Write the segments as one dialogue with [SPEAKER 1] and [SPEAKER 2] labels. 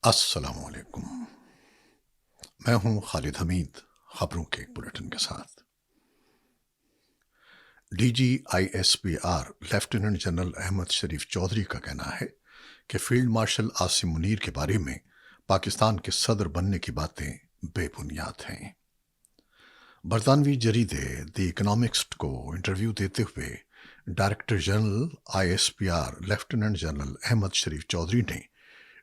[SPEAKER 1] السلام علیکم۔ میں ہوں خالد حمید، خبروں کے ایک بلیٹن کے ساتھ۔ D G I S P R lieutenant general Ahmed Sharif Chaudhry کا کہنا ہے کہ فیلڈ مارشل عاصم منیر کے بارے میں پاکستان کے صدر بننے کی باتیں بے بنیاد ہیں۔ برطانوی جریدے دی اکنامسٹ کو انٹرویو دیتے ہوئے director general I S P R lieutenant general Ahmed Sharif Chaudhry نے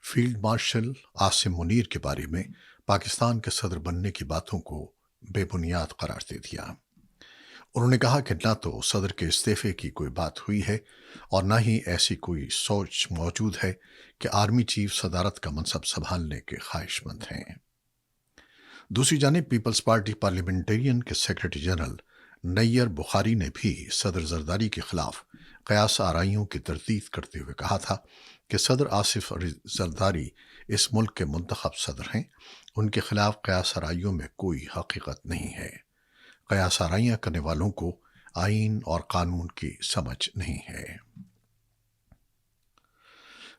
[SPEAKER 1] فیلڈ مارشل عاصم منیر کے بارے میں پاکستان کے صدر بننے کی باتوں کو بے بنیاد قرار دے دیا۔ انہوں نے کہا کہ نہ تو صدر کے استعفے کی کوئی بات ہوئی ہے اور نہ ہی ایسی کوئی سوچ موجود ہے کہ آرمی چیف صدارت کا منصب سنبھالنے کے خواہش مند ہیں۔ دوسری جانب پیپلز پارٹی پارلیمنٹرین کے سیکرٹری جنرل نیئر بخاری نے بھی صدر زرداری کے خلاف قیاس آرائیوں کی تردید کرتے ہوئے کہا تھا کہ صدر آصف زرداری اس ملک کے منتخب صدر ہیں، ان کے خلاف قیاس آرائیوں میں کوئی حقیقت نہیں ہے۔ قیاس آرائیاں کرنے والوں کو آئین اور قانون کی سمجھ نہیں ہے۔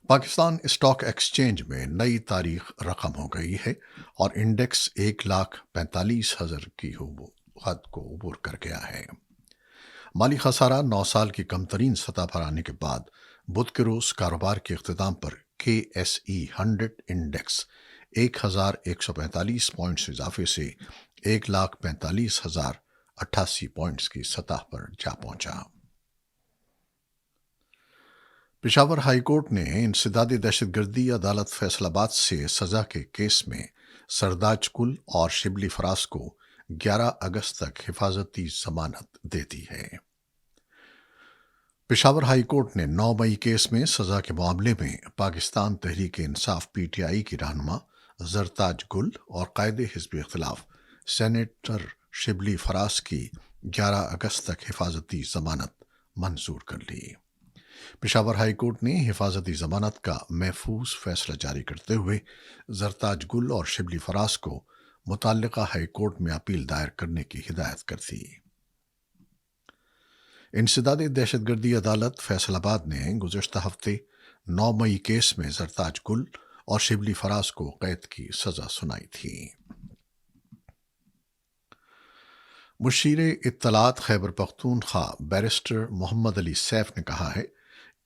[SPEAKER 1] پاکستان اسٹاک ایکسچینج میں نئی تاریخ رقم ہو گئی ہے اور انڈیکس 1,45,000 کی حد کو عبور کر گیا ہے۔ مالی خسارہ 9 سال کی کم ترین سطح پر آنے کے بعد بدھ کے روز کاروبار کے اختتام پر KSE 100 انڈیکس 1,145 پوائنٹس اضافے سے 1,45,088 پوائنٹس کی سطح پر جا پہنچا۔ پشاور ہائی کورٹ نے انسداد دہشت گردی عدالت فیصل آباد سے سزا کے کیس میں سرداج گل اور شبلی فراز کو 11 اگست تک حفاظتی ضمانت دے دی ہے۔ پشاور ہائی کورٹ نے 9 مئی کیس میں سزا کے معاملے میں پاکستان تحریک انصاف PTI کی رہنما زرتاج گل اور قائد حزب اختلاف سینیٹر شبلی فراز کی 11 اگست تک حفاظتی ضمانت منظور کر لی۔ پشاور ہائی کورٹ نے حفاظتی ضمانت کا محفوظ فیصلہ جاری کرتے ہوئے زرتاج گل اور شبلی فراز کو متعلقہ ہائی کورٹ میں اپیل دائر کرنے کی ہدایت کر دی۔ انسداد دہشت گردی عدالت فیصل آباد نے گزشتہ ہفتے 9 مئی کیس میں زرتاج گل اور شبلی فراز کو قید کی سزا سنائی تھی۔ مشیر اطلاعات خیبر پختونخوا بیرسٹر محمد علی سیف نے کہا ہے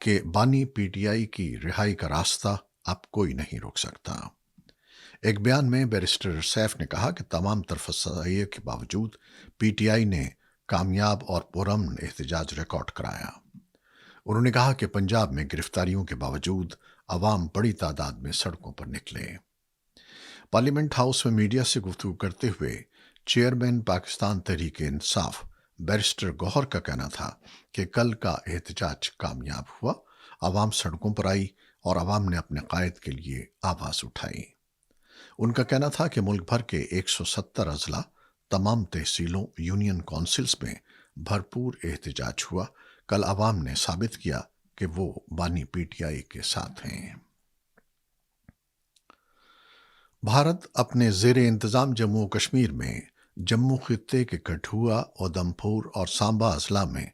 [SPEAKER 1] کہ بانی PTI کی رہائی کا راستہ اب کوئی نہیں روک سکتا۔ ایک بیان میں بیرسٹر سیف نے کہا کہ تمام تر فسائل کے باوجود PTI نے کامیاب اور پرامن احتجاج ریکارڈ کرایا۔ انہوں نے کہا کہ پنجاب میں گرفتاریوں کے باوجود عوام بڑی تعداد میں سڑکوں پر نکلے۔ پارلیمنٹ ہاؤس میں میڈیا سے گفتگو کرتے ہوئے چیئرمین پاکستان تحریک انصاف بیرسٹر گوہر کا کہنا تھا کہ کل کا احتجاج کامیاب ہوا، عوام سڑکوں پر آئی اور عوام نے اپنے قائد کے لیے آواز اٹھائی۔ ان کا کہنا تھا کہ ملک بھر کے 170 اضلاع، تمام تحصیلوں، یونین کونسلز میں بھرپور احتجاج ہوا۔ کل عوام نے ثابت کیا کہ وہ بانی PTI کے ساتھ ہیں۔ بھارت اپنے زیر انتظام جموں و کشمیر میں جموں خطے کے کٹھوعہ، اودھمپور اور سامبا اضلاع میں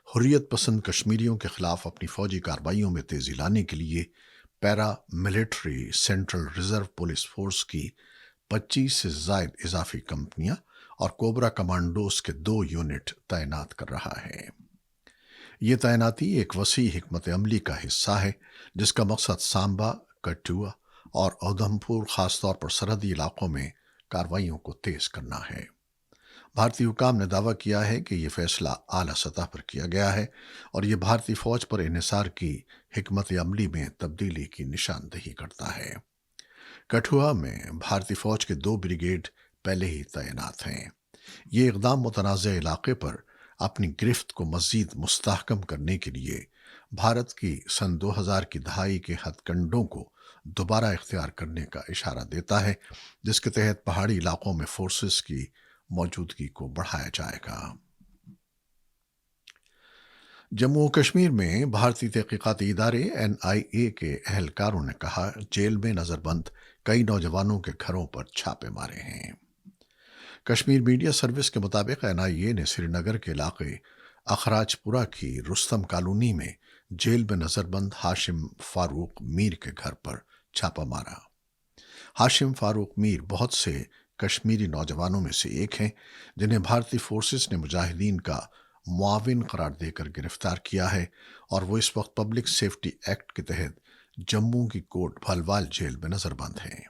[SPEAKER 1] حریت پسند کشمیریوں کے خلاف اپنی فوجی کارروائیوں میں تیزی لانے کے لیے paramilitary central reserve police force کی 25 سے زائد اضافی کمپنیاں اور کوبرا کمانڈوز کے 2 یونٹ تعینات کر رہا ہے۔ یہ تعیناتی ایک وسیع حکمت عملی کا حصہ ہے جس کا مقصد سامبا، کٹھوعہ اور اودھمپور خاص طور پر سرحدی علاقوں میں کارروائیوں کو تیز کرنا ہے۔ بھارتی حکام نے دعویٰ کیا ہے کہ یہ فیصلہ اعلیٰ سطح پر کیا گیا ہے اور یہ بھارتی فوج پر انحصار کی حکمت عملی میں تبدیلی کی نشاندہی کرتا ہے۔ کٹھوعہ میں بھارتی فوج کے 2 بریگیڈ پہلے ہی تعینات ہیں۔ یہ اقدام متنازع علاقے پر اپنی گرفت کو مزید مستحکم کرنے کے لیے بھارت کی سن 2000 کی دہائی کے ہتھ کنڈوں کو دوبارہ اختیار کرنے کا اشارہ دیتا ہے، جس کے تحت پہاڑی علاقوں میں فورسز کی موجودگی کو بڑھایا جائے گا۔ جموں و کشمیر میں بھارتی تحقیقاتی ادارے NIA کے اہلکاروں نے کہا جیل میں نظر بند کئی نوجوانوں کے گھروں پر چھاپے مارے ہیں۔ کشمیر میڈیا سروس کے مطابق NIA نے سری نگر کے علاقے اخراج پورہ کی رستم کالونی میں جیل میں نظر بند ہاشم فاروق میر کے گھر پر چھاپا مارا۔ हाशिम फारूक मीर बहुत से कश्मीरी नौजवानों में से एक हैं जिन्हें भारतीय फोर्सेस ने मुजाहिदीन का मुआविन करार देकर गिरफ्तार किया है और वो इस वक्त पब्लिक सेफ्टी एक्ट के तहत जम्मू की कोट भलवाल जेल में नजरबंद हैं।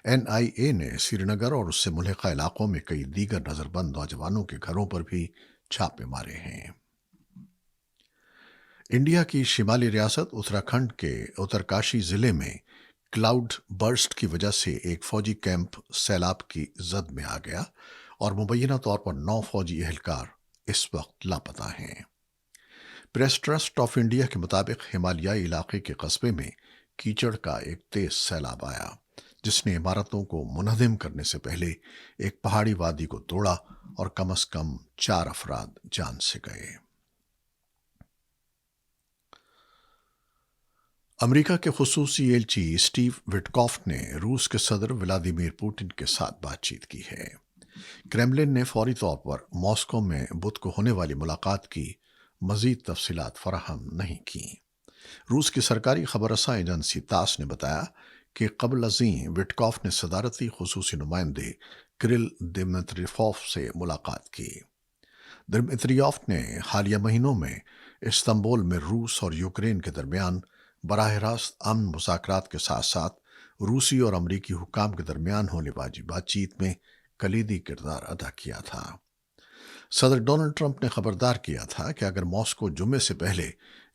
[SPEAKER 1] एनआईए ने श्रीनगर और उससे मुल्हिका इलाकों में कई दीगर नजरबंद नौजवानों के घरों पर भी छापे मारे हैं। इंडिया की शिमाली रियासत उत्तराखंड के उत्तरकाशी जिले में क्लाउड बर्स्ट की वजह से एक फौजी कैंप सैलाब की जद में आ गया और मुबैना तौर पर 9 फौजी एहलकार इस वक्त लापता हैं। प्रेस ट्रस्ट ऑफ इंडिया के मुताबिक हिमालयाई इलाके के कस्बे में कीचड़ का एक तेज सैलाब आया जिसने इमारतों को मुनहदिम करने से पहले एक पहाड़ी वादी को तोड़ा और कम से कम 4 अफराद जान से गए। अमेरिका के खुसूसी एलची स्टीव विटकॉफ ने रूस के सदर व्लादिमीर पुतिन के साथ बातचीत की है। क्रेमलिन ने फौरी तौर पर मॉस्को में बुध को होने वाली मुलाकात की मजीद तफसीलात फराहम नहीं की। रूस की सरकारी खबररसा एजेंसी तास ने बताया कि कबल अज़ीं विटकॉफ ने सदारती खुसूसी नुमाइंदे किरिल दिमित्रियोफ से मुलाकात की। दिमित्रियोफ ने हालिया महीनों में इस्तांबुल में रूस और यूक्रेन के दरमियान बराह रास्त अमन मुज़ाकरात के साथ साथ रूसी और अमरीकी हुकाम के दरमियान होने वाली बातचीत में कलीदी किरदार अदा किया था। सदर डोनाल्ड ट्रंप ने खबरदार किया था कि अगर मॉस्को जुम्मे से पहले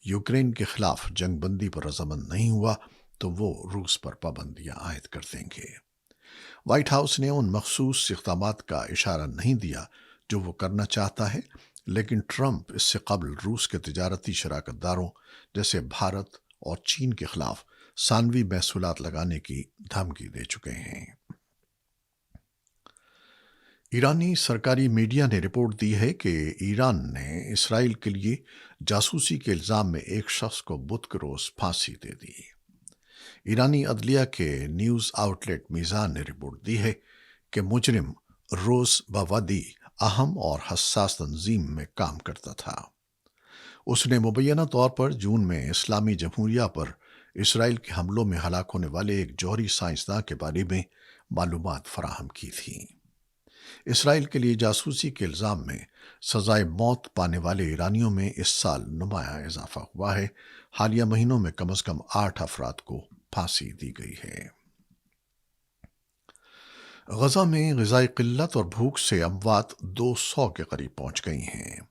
[SPEAKER 1] यूक्रेन के खिलाफ जंगबंदी पर रजामंद नहीं हुआ तो वो रूस पर पाबंदियां आयद कर देंगे। व्हाइट हाउस ने उन मखसूस इक़दामात का इशारा नहीं दिया जो वो करना चाहता है, लेकिन ट्रंप इससे कबल रूस के तिजारती शराकतदारों जैसे भारत और चीन के खिलाफ सानवी महसूलात लगाने की धमकी दे चुके हैं। ईरानी सरकारी मीडिया ने रिपोर्ट दी है कि ईरान ने इसराइल के लिए जासूसी के इल्ज़ाम में एक शख्स को बुध के रोज़ फांसी दे दी। ईरानी अदलिया के न्यूज़ आउटलेट मीज़ान ने रिपोर्ट दी है कि मुजरिम रोज़ बावादी अहम और हसास तंजीम में काम करता था। उसने मुबैना तौर पर जून में इस्लामी जमहूरिया पर इसराइल के हमलों में हलाक होने वाले एक जौहरी साइंसदान के बारे में मालूमात फराहम की थी। इसराइल के लिए जासूसी के इल्ज़ाम में सजाए मौत पाने वाले ईरानियों में इस साल नुमाया इजाफा हुआ है। हालिया महीनों में कम से कम 8 अफराद को फांसी दी गई है। गजा में ग़िज़ाई क़िल्लत और भूख से अमवात 200 के करीब पहुंच गई हैं।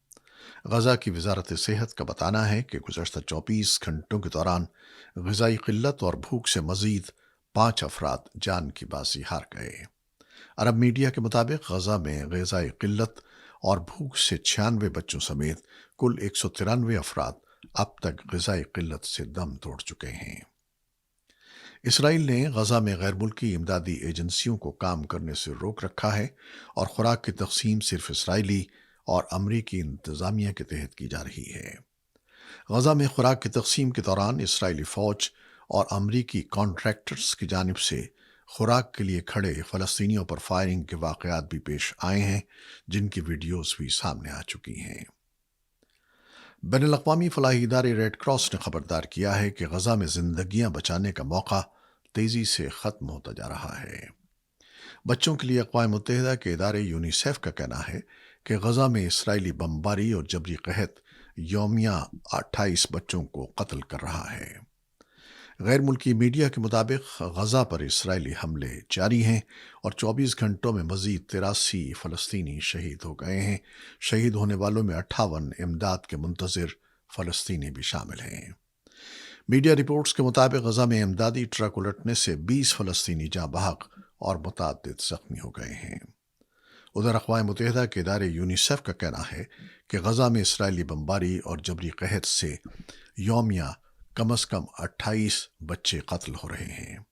[SPEAKER 1] गजा की वजारत सेहत का बताना है कि गुज़श्ता 24 घंटों के दौरान ग़िज़ाई क़िल्लत और भूख से मज़ीद 5 अफराद जान की बाजी हार गए। अरब मीडिया के मुताबिक गजा में ग़िज़ाई क़िल्लत और भूख से 96 बच्चों समेत कुल 193 अफराद अब तक ग़िज़ाई क़िल्लत से दम तोड़ चुके हैं। इसराइल ने गजा में गैर मुल्की इमदादी एजेंसियों को काम करने से रोक रखा है और खुराक की तकसीम सिर्फ इसराइली और अमरीकी इंतज़ामिया के तहत की जा रही है। गजा में खुराक की तकसीम के दौरान इसराइली फ़ौज और अमरीकी कॉन्ट्रैक्टर्स की जानिब से खुराक के लिए खड़े फ़लस्तीनियों पर फायरिंग के वाक़यात भी पेश आए हैं, जिनकी वीडियोज़ भी सामने आ चुकी हैं। बैनुल-अक़वामी फ़लाही इदारे रेड क्रॉस ने खबरदार किया है कि गजा में ज़िंदगियां बचाने का मौका तेज़ी से ख़त्म होता जा रहा है। बच्चों के लिए अक़वाम मुत्तहिदा के इदारे यूनिसेफ का कहना है कि गजा में इसराइली बमबारी और जबरी कहत यौमिया 28 बच्चों को कत्ल कर रहा है। गैर मुल्की मीडिया के मुताबिक गजा पर इसराइली हमले जारी हैं और 24 घंटों में मज़ीद 83 फ़लस्तीनी शहीद हो गए हैं। शहीद होने वालों में 58 इमदाद के मुंतज़िर फ़लस्तीनी भी शामिल हैं। मीडिया रिपोर्ट्स के मुताबिक गजा में इमदादी ट्रक उलटने से 20 फ़लस्तीनी जाँ बहक और मुतअद्दिद ज़ख्मी हो गए हैं। उधर अक़वाम मुत्तहिदा के इदारे यूनिसेफ का कहना है कि गजा में इसराइली बमबारी और जबरी कहत से यौमिया कम से कम 28 बच्चे कत्ल हो रहे हैं।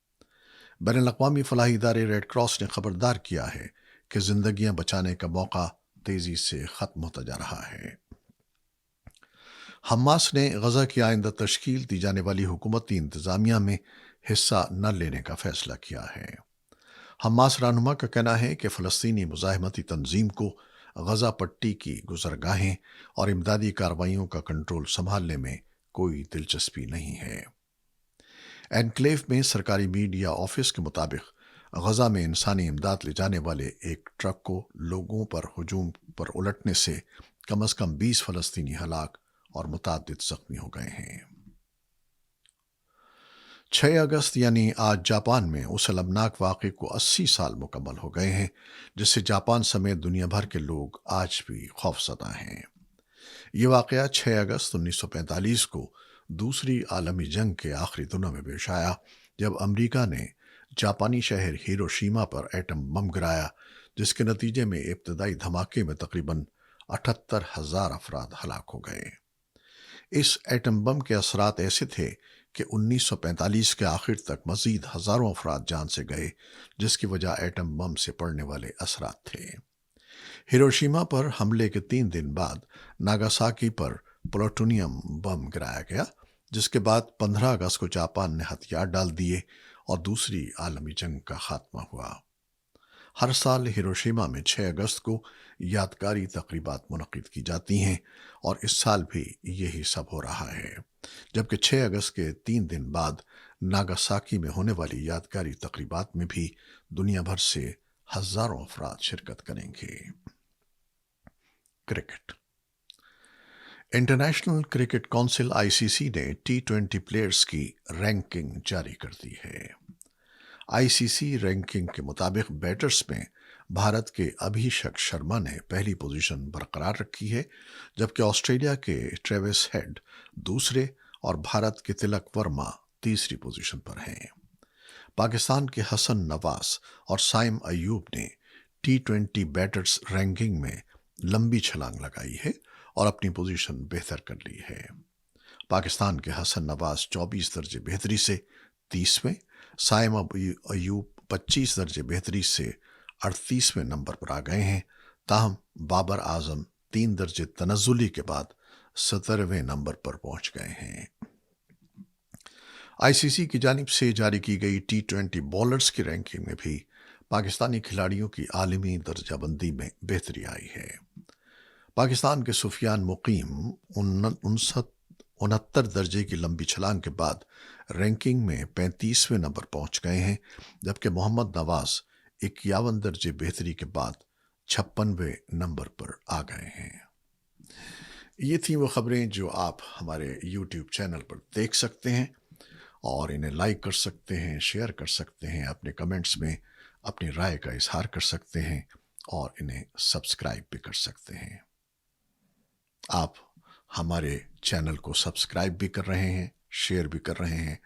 [SPEAKER 1] बैनुल-अक़वामी फ़लाही इदारे रेड क्रॉस ने खबरदार किया है कि ज़िंदगियां बचाने का मौका तेज़ी से ख़त्म होता जा रहा है। हमास ने गजा की आइंदा तश्कील दी जाने वाली हुकूमती इंतज़ामिया में हिस्सा न लेने का फ़ैसला किया है। हमास रहनुमा का कहना है कि फ़लस्तीनी मुज़ाहिमती तंजीम को गजा पट्टी की गुज़रगाहें और इमदादी कार्रवाइयों का कंट्रोल संभालने में कोई दिलचस्पी नहीं है। एनक्लेव में सरकारी मीडिया ऑफिस के मुताबिक गजा में इंसानी इमदाद ले जाने वाले एक ट्रक को लोगों पर हुजूम पर उलटने से कम अज कम 20 फलस्तीनी हलाक और मुतअद्दिद जख्मी हो गए हैं। 6 अगस्त यानी आज जापान में उस अलमनाक वाक़े को 80 साल मुकम्मल हो गए हैं जिससे जापान समेत दुनिया भर के लोग आज भी खौफज़दा हैं। ये वाक़या 6 अगस्त 1945 को दूसरी आलमी जंग के आखिरी दिनों में पेश आया जब अमेरिका ने जापानी शहर हिरोशिमा पर एटम बम गिराया जिसके नतीजे में इब्तदाई धमाके में तकरीबन 78,000 अफराद हलाक हो गए। इस एटम बम के असरात ऐसे थे कि 1945 के आखिर तक मजीद हज़ारों अफराद जान से गए जिसकी वजह एटम बम से पड़ने वाले असरात थे। हिरोशिमा पर हमले के 3 दिन बाद नागासाकी पर प्लूटोनियम बम गिराया गया जिसके बाद 15 अगस्त को जापान ने हथियार डाल दिए और दूसरी आलमी जंग का खात्मा हुआ। हर साल हिरोशिमा में 6 अगस्त को यादगारी तकरीबात मुनक्किद की जाती हैं और इस साल भी यही सब हो रहा है, जबकि 6 अगस्त के 3 दिन बाद नागासाकी में होने वाली यादगारी तकरीबात में भी दुनिया भर से हजारों अफराद शिरकत करेंगे। Cricket. International cricket council ICC ने T20 प्लेयर्स की रैंकिंग जारी कर दी है। आईसीसी रैंकिंग के मुताबिक बैटर्स में भारत के अभिषेक शर्मा ने पहली पोजीशन बरकरार रखी है जबकि ऑस्ट्रेलिया के ट्रेविस हेड दूसरे और भारत के तिलक वर्मा तीसरी पोजीशन पर हैं। पाकिस्तान के हसन नवाज और साइम अयूब ने T20 बैटर्स रैंकिंग में लंबी छलांग लगाई है और अपनी पोजीशन बेहतर कर ली है। पाकिस्तान के हसन नवाज 24 दर्जे बेहतरी से 30वें, साइम अयूब 25 दर्जे बेहतरी से 38वें नंबर पर आ गए हैं। ताहम बाबर आजम 3 दर्जे तनज़ुली के बाद 17वें नंबर पर पहुंच गए हैं। आईसीसी की जानिब से जारी की गई T20 बॉलर्स की रैंकिंग में भी पाकिस्तानी खिलाड़ियों की आलमी दर्जाबंदी में बेहतरी आई है। पाकिस्तान के सुफियान मुकीम 69 दर्जे की लंबी छलांग के बाद रैंकिंग में 35वें नंबर पहुंच गए हैं जबकि मोहम्मद नवाज 51 दर्जे बेहतरी के बाद 56वें नंबर पर आ गए हैं। ये थी वो खबरें जो आप हमारे YouTube चैनल पर देख सकते हैं और इन्हें लाइक कर सकते हैं, शेयर कर सकते हैं, अपने कमेंट्स में अपनी राय का इजहार कर सकते हैं और इन्हें सब्सक्राइब भी कर सकते हैं। आप हमारे चैनल को सब्सक्राइब भी कर रहे हैं, शेयर भी कर रहे हैं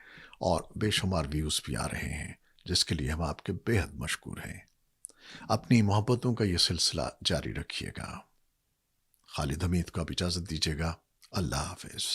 [SPEAKER 1] और बेशुमार व्यूज़ भी आ रहे हैं जिसके लिए हम आपके बेहद मशकूर हैं। अपनी मोहब्बतों का ये सिलसिला जारी रखिएगा। खालिद हमीद को आप इजाज़त दीजिएगा। अल्लाह हाफ़िज़।